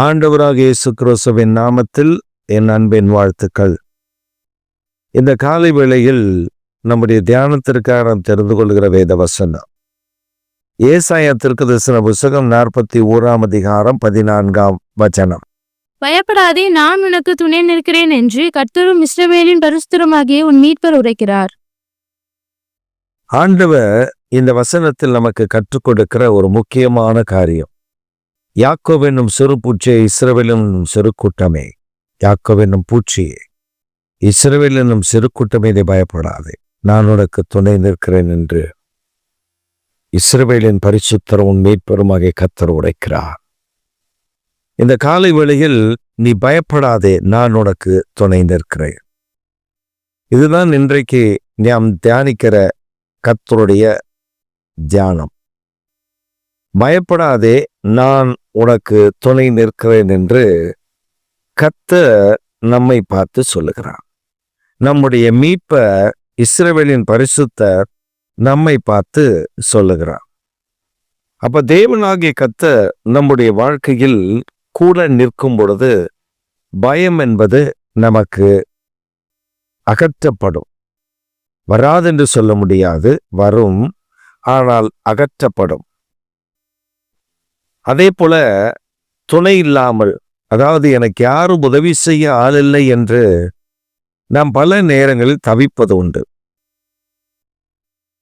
ஆண்டவராக இயேசு கிறிஸ்துவின் நாமத்தில் என் அன்பின் வாழ்த்துக்கள். இந்த காலை வேளையில் நம்முடைய தியானத்திற்காக நாம் தெரிந்து கொள்கிற வேத வசனம் ஏசாயா தீர்க்கதரிசன புத்தகம் 41 அதிகாரம் 14 வசனம். பயப்படாதே, நான் உனக்கு துணை நிற்கிறேன் என்று கர்த்தரும் இஸ்ரவேலின் பரிசுத்தருமாகிய உன் மீட்பர் உரைக்கிறார். ஆண்டவர் இந்த வசனத்தில் நமக்கு கற்றுக் கொடுக்கிற ஒரு முக்கியமான காரியம். யாக்கோபு என்னும் சிறு பூச்சியே, இஸ்ரவேல் என்னும் சிறு கூட்டமே, யாக்கோபு என்னும் பூச்சியே, இஸ்ரவேல் என்னும் சிறு கூட்டமே, இதை பயப்படாதே, நான் உனக்கு துணை நிற்கிறேன் என்று இஸ்ரவேலின் பரிசுத்தரும் உன் மீட்பருமாகிய கர்த்தர் உரைக்கிறார். இந்த காலை வேளையில் நீ பயப்படாதே, நான் உனக்கு துணை நிற்கிறேன். இதுதான் இன்றைக்கு நாம் தியானிக்கிற கர்த்தருடைய தியானம். பயப்படாதே, நான் உனக்கு துணை நிற்கிறேன் என்று கர்த்தர் நம்மை பார்த்து சொல்லுகிறார். நம்முடைய மீட்பர் இஸ்ரவேலின் பரிசுத்தர் நம்மை பார்த்து சொல்லுகிறார். அப்ப தேவனாகிய கர்த்தர் நம்முடைய வாழ்க்கையில் கூட நிற்கும் பொழுது பயம் என்பது நமக்கு அகற்றப்படும். வராதென்று சொல்ல முடியாது, வரும், ஆனால் அகற்றப்படும். அதே போல துணை இல்லாமல், அதாவது எனக்கு யாரும் உதவி செய்ய ஆள் இல்லை என்று நாம் பல நேரங்களில் தவிப்பது உண்டு.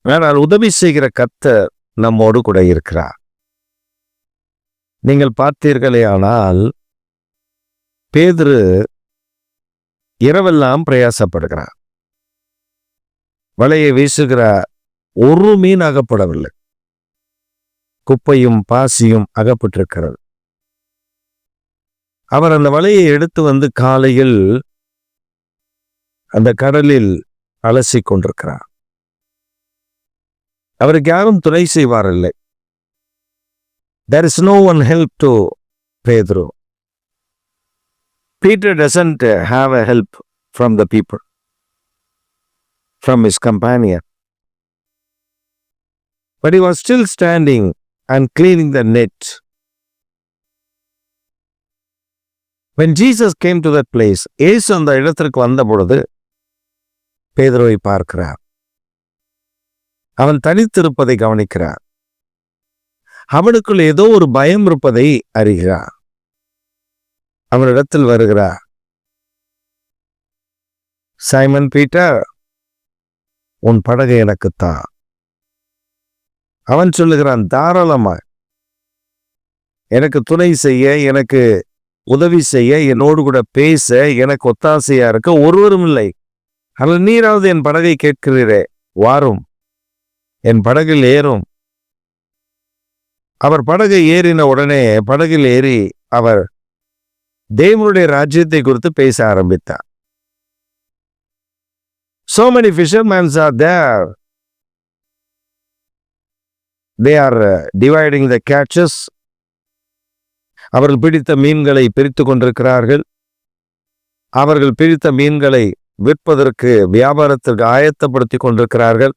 ஆனால் உதவி செய்கிற கர்த்தர் நம்மோடு கூட இருக்கிறார். நீங்கள் பார்த்தீர்களே ஆனால் பேதுரு இரவெல்லாம் பிரயாசப்படுகிறார். வலையை வீசுகிறார், ஒரு மீன் அகப்படவில்லை. குப்பையும் பாசியும் அகப்பட்டிருக்கிறது. அவர் அந்த வலையை எடுத்து வந்து காலையில் அந்த கடலில் அலசி கொண்டிருக்கிறார். அவருக்கு யாரும் துணை செய்வாரில்லை. There is no one help to Pedro. Peter doesn't have a help from the people, from his companion. But he was still standing and cleaning the net. When Jesus came to that place, இயேசு அந்த இடத்திற்கு வந்த பொழுது பேதுருவை பார்க்கிறார். அவன் தனித்திருப்பதை கவனிக்கிறார். அவனுக்குள் ஏதோ ஒரு பயம் இருப்பதை அறிகிறார். அவனிடத்தில் வருகிறார். சைமன் பீட்டர், உன் படகை எனக்குத்தான். அவன் சொல்லுகிறான், தாராளமா எனக்கு துணை செய்ய, எனக்கு உதவி செய்ய, என்னோடு கூட பேச, எனக்கு ஒத்தாசையா இருக்க ஒருவரும் இல்லை. ஆனால் நீராவது என் படகை கேட்கிறீரே, வாரும், என் படகில் ஏறும். அவர் படகை ஏறின உடனே படகில் ஏறி அவர் தேவனுடைய ராஜ்யத்தை குறித்து பேச ஆரம்பித்தார். So many fishermen are there. They are dividing the catches. அவர்கள் பிடித்த மீன்களை பிரித்து கொண்டிருக்கிறார்கள். அவர்கள் பிடித்த மீன்களை விற்பதற்கு, வியாபாரத்திற்கு ஆயத்தப்படுத்தி கொண்டிருக்கிறார்கள்.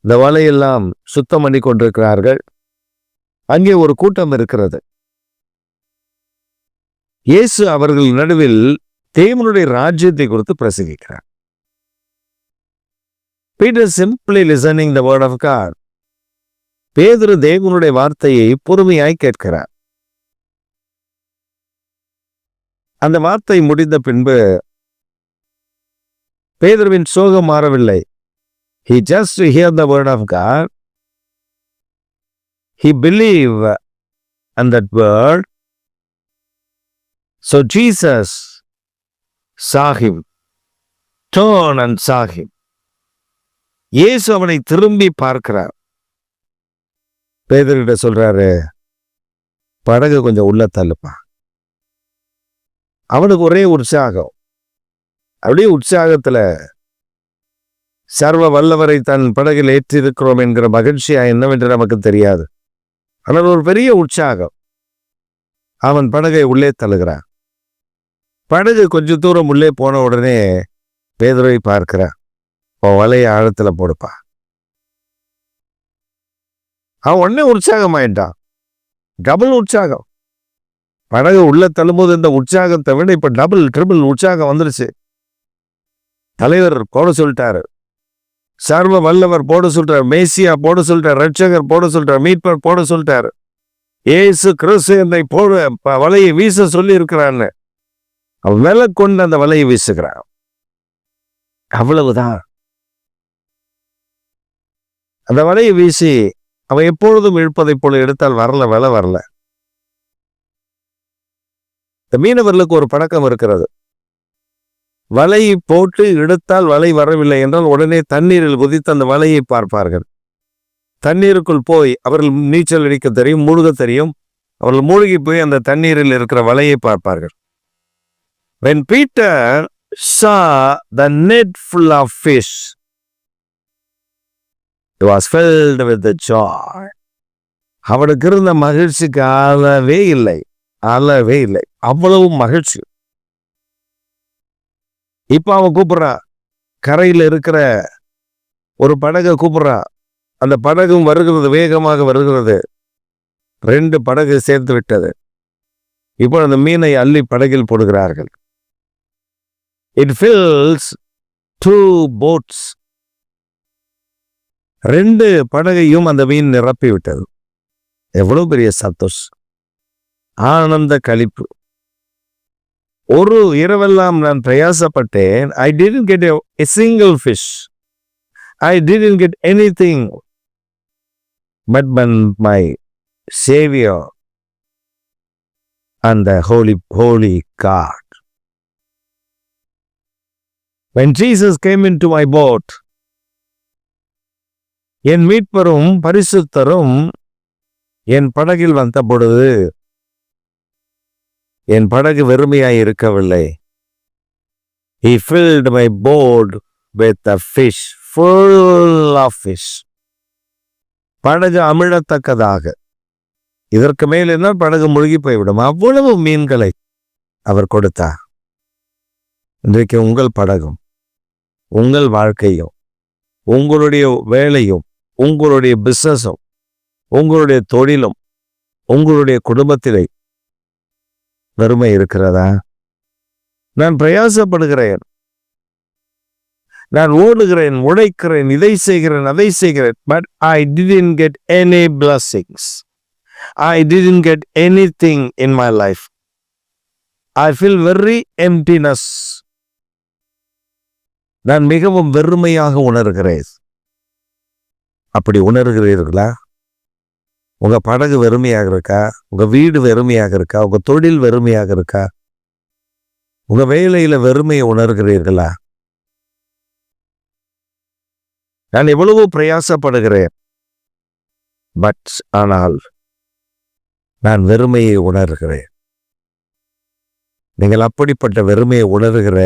இந்த வலையெல்லாம் சுத்தம் பண்ணி கொண்டிருக்கிறார்கள். அங்கே ஒரு கூட்டம் இருக்கிறது. இயேசு அவர்கள் நடுவில் தேவனுடைய ராஜ்யத்தை குறித்து பிரசங்கிக்கிறார். Peter simply listening the word of God. பேதுரு தேவனுடைய வார்த்தையை பொறுமையாய் கேட்கிறார். அந்த வார்த்தை முடிந்த பின்பு பேதுருவின் சோகம் மாறவில்லை. He just heard the word of God. He believed in that word. So Jesus saw him, turned and saw him. இயேசு அவனை திரும்பி பார்க்கிறார். பேதுருகிட்ட சொல்றாரு, படகு கொஞ்சம் உள்ள தள்ளுப்பா. அவனுக்கு ஒரே உற்சாகம். அப்படியே உற்சாகத்துல சர்வ வல்லவரை தன் படகில் ஏற்றிருக்கிறோம் என்கிற மகிழ்ச்சியா என்னவென்று நமக்கு தெரியாது. ஆனால் ஒரு பெரிய உற்சாகம். அவன் படகை உள்ளே தள்ளுகிறான். படகு கொஞ்ச தூரம் உள்ளே போன உடனே பேதுருவை பார்க்கிறான். வலையை ஆழத்துல போடுப்பா. அவன் உடனே உற்சாகமாயிட்டான். டபுள் உற்சாகம். படகு உள்ள தள்ளும்போது இந்த உற்சாகத்தை விட இப்ப டபுள் ட்ரிபிள் உற்சாகம் வந்துருச்சு. தலைவர் போட சொல்லிட்டாரு, சர்வ வல்லவர் போட சொல்லிட்டார், மேசியா போட சொல்லிட்டார், ரட்சகர் போட சொல்லிட்டார், மீட்பர் போட சொல்லிட்டாரு, ஏசு கிறிஸ்து என்னை போட வலையை வீச சொல்லி இருக்கிறான்னு அவன் மேல கொண்டு அந்த வலையை வீசுகிறான். அவ்வளவுதான். அந்த வலையை வீசி அவன் எப்பொழுதும் இழுப்பதை போல எடுத்தால் வரல, வலை வரல. இந்த மீனவர்களுக்கு ஒரு பழக்கம் இருக்கிறது. வலையை போட்டு எடுத்தால் வலை வரவில்லை என்றால் உடனே தண்ணீரில் குதித்து அந்த வலையை பார்ப்பார்கள். தண்ணீருக்குள் போய் அவர்கள் நீச்சல் அடிக்க தெரியும், மூழ்க தெரியும். அவர்கள் மூழ்கி போய் அந்த தண்ணீரில் இருக்கிற வலையை பார்ப்பார்கள். When Peter saw the net full of fish, he was filled with the joy. அவனுக்கு இருந்த மகிழ்ச்சிக்கு அளவே இல்லை, அளவே இல்லை. அவ்வளவு மகிழ்ச்சி. இப்ப அவன் கூப்பிடுறான், கரையில் இருக்கிற ஒரு படகை கூப்பிடுறான். அந்த படகும் வருகிறது, வேகமாக வருகிறது. 2 படகு சேர்த்து விட்டது. இப்போ அந்த மீனை அள்ளி படகில் போடுகிறார்கள். It fills 2 boats. 2 படகையும் அந்த மீன் நிரப்பி விட்டது. எவ்வளவு பெரிய சந்தோஷம், ஆனந்த களிப்பு. ஒரு இரவெல்லாம் நான் பிரயாசப்பட்டேன். I didn't get a single fish. I didn't get anything. But when my Savior and the holy God, when Jesus came into my boat, என் மீட்பரும் பரிசுத்தரும் என் படகில் வந்த பொழுது என் படகு வெறுமையாய் இருக்கவில்லை. He filled my boat with the fish, full of fish. படகு அமிழத்தக்கதாக. இதற்கு மேல் என்ன, படகு முழுகி போய்விடும். அவ்வளவு மீன்களை அவர் கொடுத்தார். இன்றைக்கு உங்கள் படகும், உங்கள் வாழ்க்கையும், உங்களுடைய வேலையும், உங்களுடைய பிசினஸும், உங்களுடைய தொழிலும், உங்களுடைய குடும்பத்திலே வறுமை இருக்கிறதா? நான் பிரயாசப்படுகிறேன், நான் ஓடுகிறேன், உழைக்கிறேன், இதை செய்கிறேன், அதை செய்கிறேன், but I didn't get any blessings. I didn't get anything in my life. I feel very emptiness. நான் மிகவும் வெறுமையாக உணர்கிறேன். அப்படி உணர்கிறீர்களா? உங்க படகு வெறுமையாக இருக்கா? உங்க வீடு வெறுமையாக இருக்கா? உங்க தொழில் வெறுமையாக இருக்கா? உங்க வேலையில வெறுமையை உணர்கிறீர்களா? நான் எவ்வளவோ பிரயாசப்படுகிறேன், பட் ஆனால் நான் வெறுமையை உணர்கிறேன். நீங்கள் அப்படிப்பட்ட வெறுமையை உணர்கிற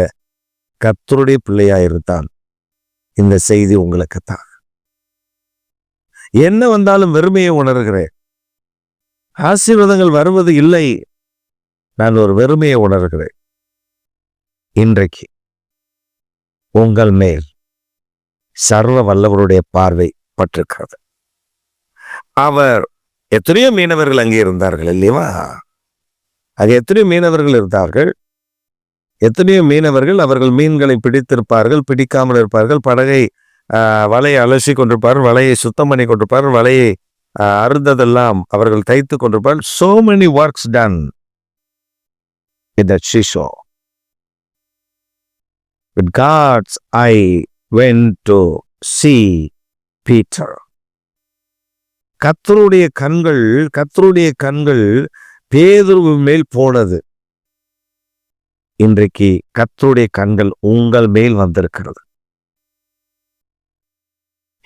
கர்த்தருடைய பிள்ளையாயிருந்தால் இந்த செய்தி உங்களுக்குத்தான். என்ன வந்தாலும் வெறுமையை உணர்கிறேன், ஆசீர்வாதங்கள் வருவது இல்லை, நான் ஒரு வெறுமையை உணர்கிறேன். இன்றைக்கு உங்கள் மேல் சர்வ வல்லவருடைய பார்வை பட்டிருக்கிறது. அவர் எத்தனையோ மீனவர்கள் அங்கே இருந்தார்கள் இல்லையா? அங்கே எத்தனையோ மீனவர்கள் இருந்தார்கள். எத்தனையோ மீனவர்கள் அவர்கள் மீன்களை பிடித்திருப்பார்கள், பிடிக்காமல் இருப்பார்கள். படகை வலையை அலசி கொண்டிருப்பார்கள், வலையை சுத்தம் பண்ணி கொண்டிருப்பார்கள், வலையை அறுந்ததெல்லாம் அவர்கள் தைத்து கொண்டிருப்பார்கள். So many works done in that seashore. With God's eye went to see Peter. கர்த்தருடைய கண்கள் பேதுரு மேல் போனது. இன்றைக்கு கர்த்தருடைய கண்கள் உங்கள் மேல் வந்திருக்கிறது.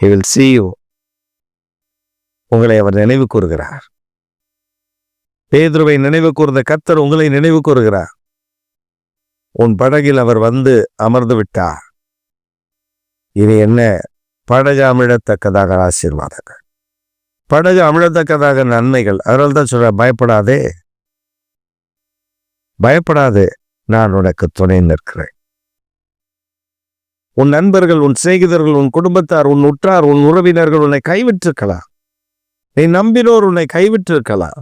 He will see you. உங்களை அவர் நினைவு கூறுகிறார். பேதுருவை நினைவு கூர்ந்த கர்த்தர் உங்களை நினைவு கூறுகிறார். உன் படகில் அவர் வந்து அமர்ந்து விட்டார். இது என்ன? படகு அமிழத்தக்கதாக ஆசீர்வாதங்கள், படகு அமிழத்தக்கதாக நன்மைகள். அதனால தான் சொல்ற, பயப்படாதே, பயப்படாதே, நான் உனக்கு துணை நிற்கிறேன். உன் நண்பர்கள், உன் சிநேகிதர்கள், உன் குடும்பத்தார், உன் உற்றார், உன் உறவினர்கள் உன்னை கைவிட்டிருக்கலாம். நீ நம்பினோர் உன்னை கைவிட்டிருக்கலாம்.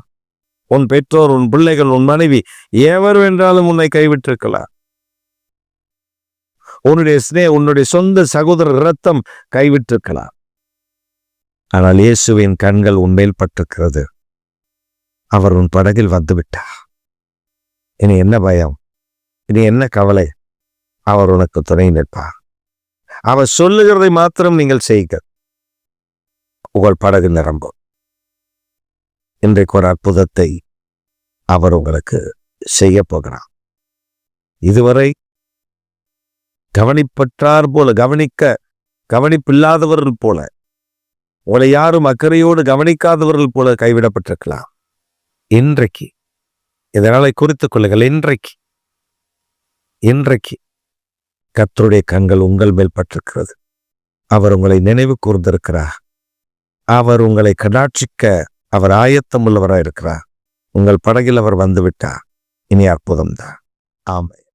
உன் பெற்றோர், உன் பிள்ளைகள், உன் மனைவி, எவர் வென்றாலும் உன்னை கைவிட்டிருக்கலாம். உன்னுடைய சொந்த சகோதரர் இரத்தம் கைவிட்டிருக்கலாம். ஆனால் இயேசுவின் கண்கள் உன்மேல் பட்டிருக்கிறது. அவர் உன் படகில் வந்துவிட்டார். இனி என்ன பயம்? இனி என்ன கவலை? அவர் உனக்கு துணை நிற்பார். அவர் சொல்லுகிறதை மாத்திரம் நீங்கள் செய்க, உங்கள் படகு நிரம்பும். இன்றைக்கு ஒரு அற்புதத்தை அவர் உங்களுக்கு செய்ய போகிறார். இதுவரை கவனிப்பற்றார் போல, கவனிப்பில்லாதவர்கள் போல, உங்களை யாரும் அக்கறையோடு கவனிக்காதவர்கள் போல கைவிடப்பட்டிருக்கலாம். இன்றைக்கு இதனால குறித்துக் கொள்ளுங்கள். இன்றைக்கு கர்த்தருடைய கண்கள் உங்கள் மேல் பட்டிருக்கிறது. அவர் உங்களை நினைவு கூர்ந்திருக்கிறார். அவர் உங்களை கடாட்சிக்க அவர் ஆயத்தம் உள்ளவராயிருக்கிறார். உங்கள் படகில் அவர் வந்துவிட்டார். இனி அற்புதம்தான். ஆமென்.